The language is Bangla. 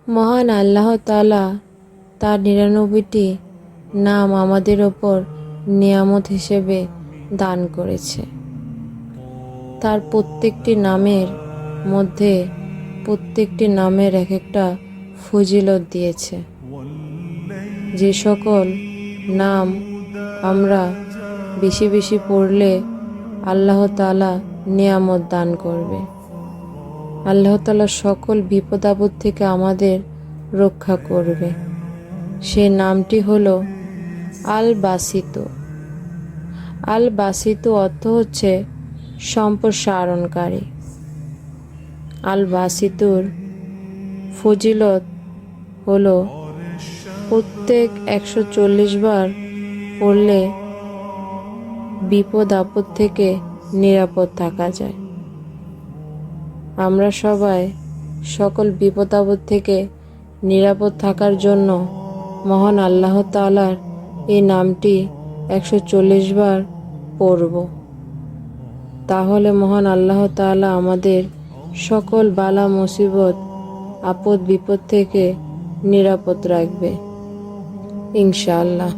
মহান আল্লাহ তাআলা তার ৯৯টি নাম আমাদের ওপর নিয়ামত হিসেবে দান করেছে। তার প্রত্যেকটি নামের মধ্যে প্রত্যেকটি নামের এক একটা ফজিলত দিয়েছে। যে সকল নাম আমরা বেশি বেশি পড়লে আল্লাহ তাআলা নিয়ামত দান করবে। আল্লাহ তাআলা সকল বিপদ আপদ থেকে আমাদের রক্ষা করবে। সে নামটি হলো আল বাসিতু। আল বাসিতু অর্থ হচ্ছে সম্প্রসারণকারী। আল বাসিতুর ফজিলত হলো প্রত্যেক ১৪০ বার পড়লে বিপদ আপদ থেকে নিরাপদ থাকা যায়। আমরা সবাই সকল বিপদ আপদ থেকে নিরাপদ থাকার জন্য মহান আল্লাহ তাআলার এই নামটি ১৪০ বার পড়ব। তাহলে মহান আল্লাহ তাআলা আমাদের সকল বালা মুসিবত আপদ বিপদ থেকে নিরাপদ রাখবে ইনশাআল্লাহ।